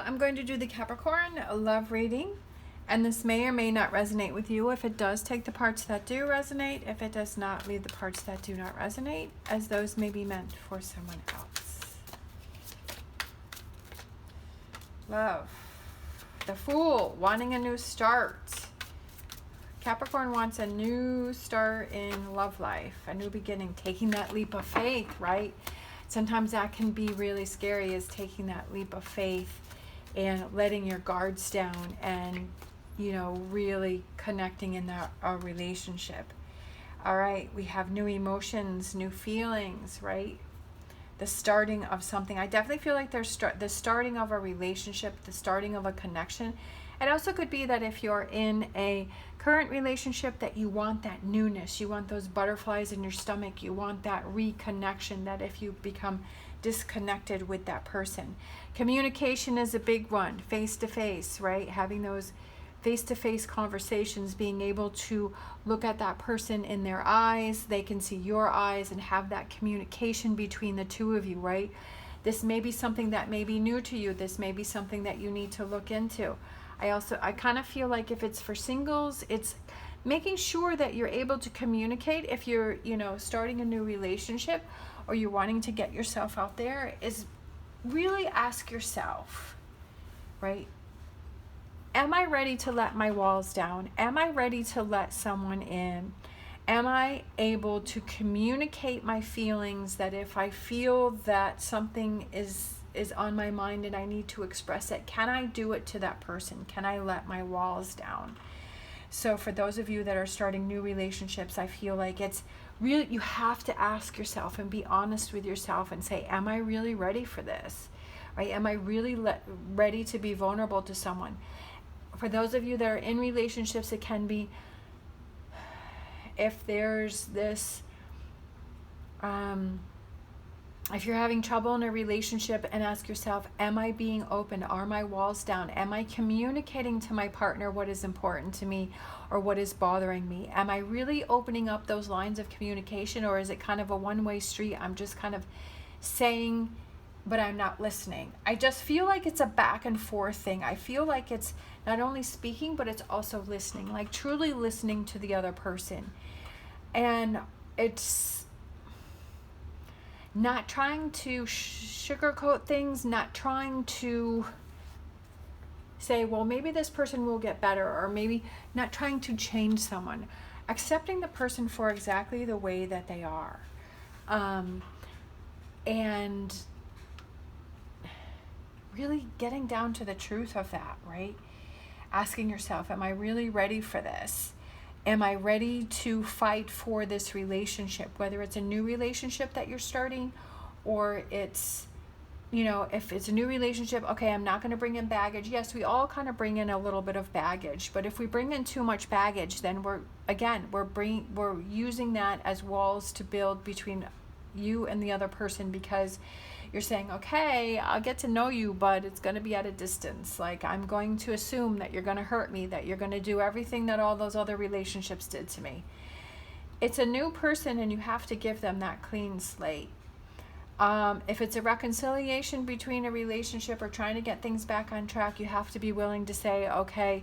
I'm going to do the Capricorn love reading, and this may or may not resonate with you. If it does, take the parts that do resonate. If it does not, leave the parts that do not resonate, as those may be meant for someone else. Love. The Fool, wanting a new start. Capricorn wants a new start in love life, a new beginning, taking that leap of faith, right? Sometimes that can be really scary, is taking that leap of faith and letting your guards down and, you know, really connecting in that relationship. All right, we have new emotions, new feelings, right? The starting of something. I definitely feel like there's the starting of a relationship, the starting of a connection. It also could be that if you're in a current relationship, that you want that newness, you want those butterflies in your stomach, you want that reconnection, that if you become disconnected with that person. Communication is a big one, face-to-face, right? Having those face-to-face conversations, being able to look at that person in their eyes, they can see your eyes, and have that communication between the two of you, right? This may be something that may be new to you. This may be something that you need to look into. I kind of feel like if it's for singles, it's making sure that you're able to communicate. If you're, you know, starting a new relationship or you're wanting to get yourself out there, is really ask yourself, right? Am I ready to let my walls down? Am I ready to let someone in? Am I able to communicate my feelings, that if I feel that something is on my mind and I need to express it, can I do it to that person? Can I let my walls down? So for those of you that are starting new relationships, I feel like it's really, you have to ask yourself and be honest with yourself and say, am I really ready for this? Right? Am I really ready to be vulnerable to someone? For those of you that are in relationships, it can be, if there's this, if you're having trouble in a relationship, and ask yourself, am I being open? Are my walls down? Am I communicating to my partner what is important to me or what is bothering me? Am I really opening up those lines of communication, or is it kind of a one-way street? I'm just kind of saying, but I'm not listening. I just feel like it's a back and forth thing. I feel like it's not only speaking, but it's also listening, like truly listening to the other person. And it's not trying to sugarcoat things, not trying to say, well, maybe this person will get better, or maybe not trying to change someone. Accepting the person for exactly the way that they are. And really getting down to the truth of that, right? Asking yourself, am I really ready for this? Am I ready to fight for this relationship? Whether it's a new relationship that you're starting, or it's, you know, if it's a new relationship, okay, I'm not going to bring in baggage. Yes, we all kind of bring in a little bit of baggage, but if we bring in too much baggage, then we're using that as walls to build between you and the other person, because you're saying, okay, I'll get to know you, but it's going to be at a distance. Like, I'm going to assume that you're going to hurt me, that you're going to do everything that all those other relationships did to me. It's a new person, and you have to give them that clean slate. If it's a reconciliation between a relationship, or trying to get things back on track, you have to be willing to say, okay,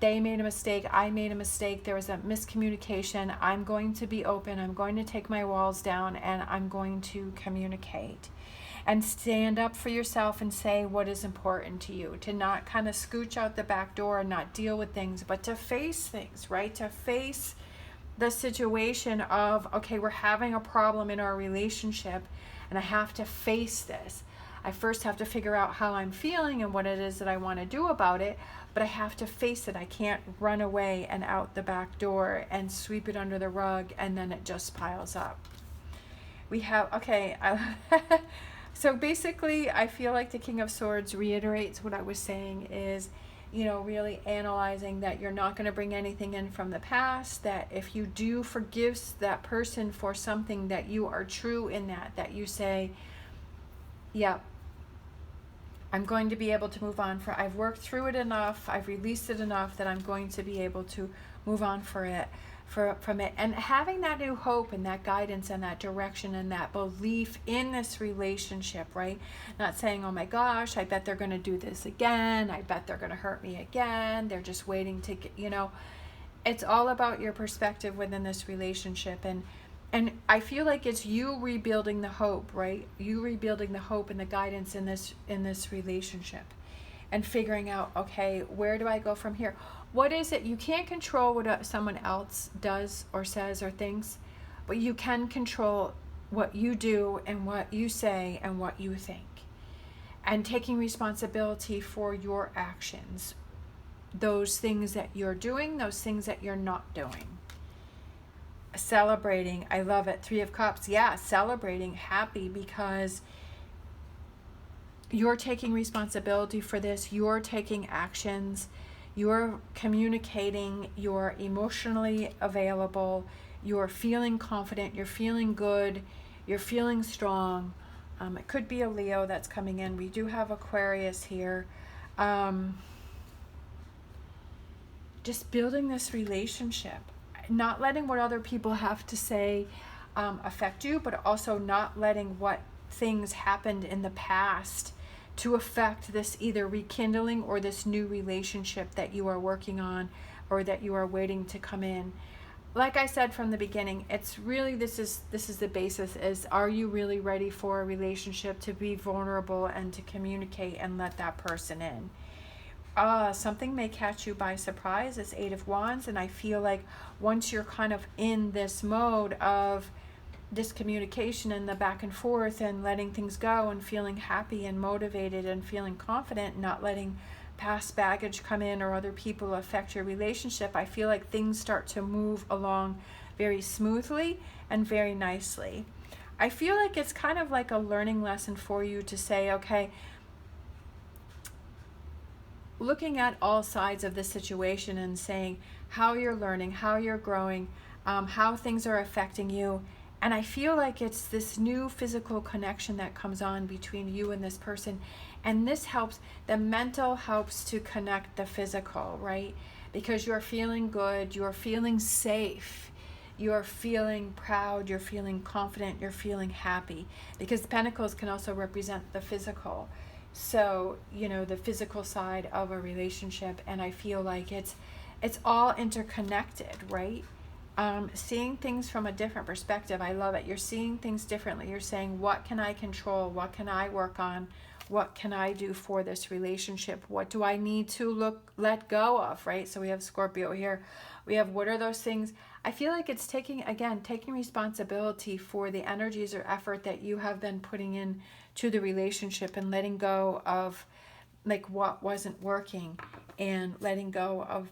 they made a mistake, I made a mistake, there was a miscommunication, I'm going to be open, I'm going to take my walls down, and I'm going to communicate. And stand up for yourself and say what is important to you. To not kind of scooch out the back door and not deal with things, but to face things, right? To face the situation of, okay, we're having a problem in our relationship, and I have to face this. I first have to figure out how I'm feeling and what it is that I want to do about it, but I have to face it. I can't run away and out the back door and sweep it under the rug, and then it just piles up. We have, okay, so basically I feel like the King of Swords reiterates what I was saying, is, you know, really analyzing that you're not going to bring anything in from the past, that if you do forgive that person for something, that you are true in that you say, yeah, I'm going to be able to move on. I've worked through it enough, I've released it enough, that I'm going to be able to move on from it, and having that new hope and that guidance and that direction and that belief in this relationship, right? Not saying, oh my gosh, I bet they're going to do this again, I bet they're going to hurt me again, they're just waiting to get, it's all about your perspective within this relationship. And I feel like it's you rebuilding the hope, right? You rebuilding the hope and the guidance in this relationship, and figuring out, okay, where do I go from here? What is it? You can't control what someone else does or says or thinks, but you can control what you do and what you say and what you think. And taking responsibility for your actions, those things that you're doing, those things that you're not doing. Celebrating, I love it. 3 of Cups, yeah, celebrating, happy, because you're taking responsibility for this, you're taking actions, you're communicating, you're emotionally available, you're feeling confident, you're feeling good, you're feeling strong. It could be a Leo that's coming in. We do have Aquarius here. Just building this relationship, not letting what other people have to say affect you, but also not letting what things happened in the past to affect this either rekindling or this new relationship that you are working on or that you are waiting to come in. Like I said from the beginning, it's really, this is the basis, is are you really ready for a relationship, to be vulnerable and to communicate and let that person in? Something may catch you by surprise. It's 8 of Wands, and I feel like once you're kind of in this mode of this communication and the back and forth and letting things go and feeling happy and motivated and feeling confident, not letting past baggage come in or other people affect your relationship, I feel like things start to move along very smoothly and very nicely. I feel like it's kind of like a learning lesson for you to say, okay, looking at all sides of the situation and saying how you're learning, how you're growing, how things are affecting you. And I feel like it's this new physical connection that comes on between you and this person. And this helps, the mental helps to connect the physical, right? Because you're feeling good, you're feeling safe, you're feeling proud, you're feeling confident, you're feeling happy. Because the Pentacles can also represent the physical. So, the physical side of a relationship. And I feel like it's all interconnected, right? Seeing things from a different perspective. I love it. You're seeing things differently. You're saying, what can I control? What can I work on? What can I do for this relationship? What do I need to let go of, right? So we have Scorpio here. We have, what are those things? I feel like it's taking responsibility for the energies or effort that you have been putting in to the relationship, and letting go of like what wasn't working, and letting go of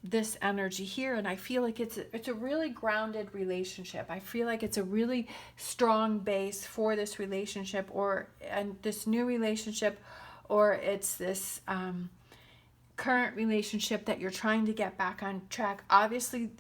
this energy here. And I feel like it's a really grounded relationship. I feel like it's a really strong base for this relationship, and this new relationship, or it's this current relationship that you're trying to get back on track. Obviously,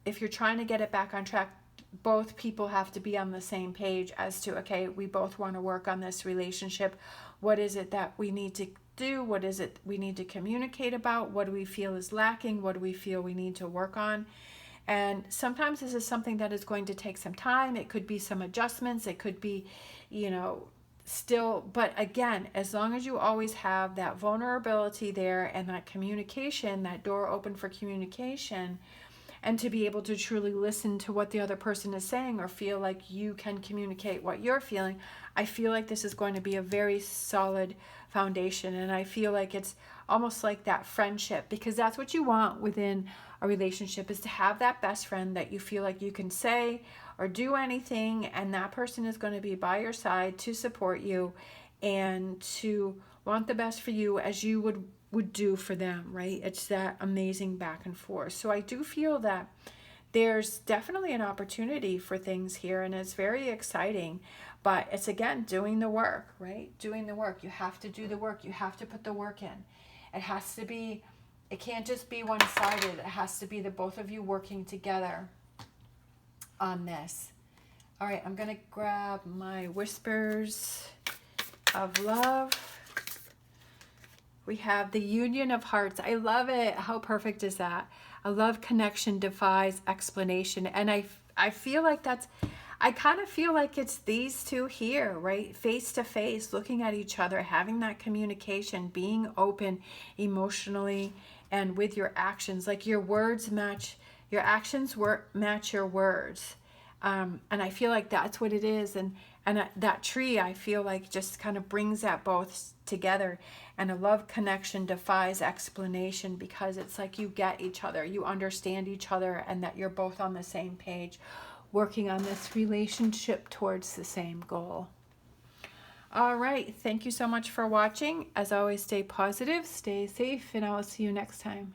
if you're trying to get it back on track, both people have to be on the same page as to, okay, we both want to work on this relationship. What is it that we need to do? What is it we need to communicate about? What do we feel is lacking? What do we feel we need to work on? And sometimes this is something that is going to take some time. It could be some adjustments. It could be, still, but again, as long as you always have that vulnerability there and that communication, that door open for communication, and to be able to truly listen to what the other person is saying, or feel like you can communicate what you're feeling, I feel like this is going to be a very solid foundation. And I feel like it's almost like that friendship, because that's what you want within a relationship, is to have that best friend that you feel like you can say or do anything, and that person is going to be by your side to support you and to want the best for you as you would do for them, right? It's that amazing back and forth. So I do feel that there's definitely an opportunity for things here, and it's very exciting. But it's, again, doing the work, right? Doing the work. You have to do the work. You have to put the work in. It has to be, it can't just be one-sided. It has to be the both of you working together on this. All right, I'm going to grab my Whispers of Love. We have the Union of Hearts. I love it. How perfect is that? A love connection defies explanation. And I feel like I kind of feel like it's these two here, right? Face to face, looking at each other, having that communication, being open emotionally and with your actions. Like your words match, your actions match your words. And I feel like that's what it is. And that tree, I feel like just kind of brings that both together. And a love connection defies explanation, because it's like you get each other, you understand each other, and that you're both on the same page, working on this relationship towards the same goal. All right. Thank you so much for watching. As always, stay positive, stay safe, and I will see you next time.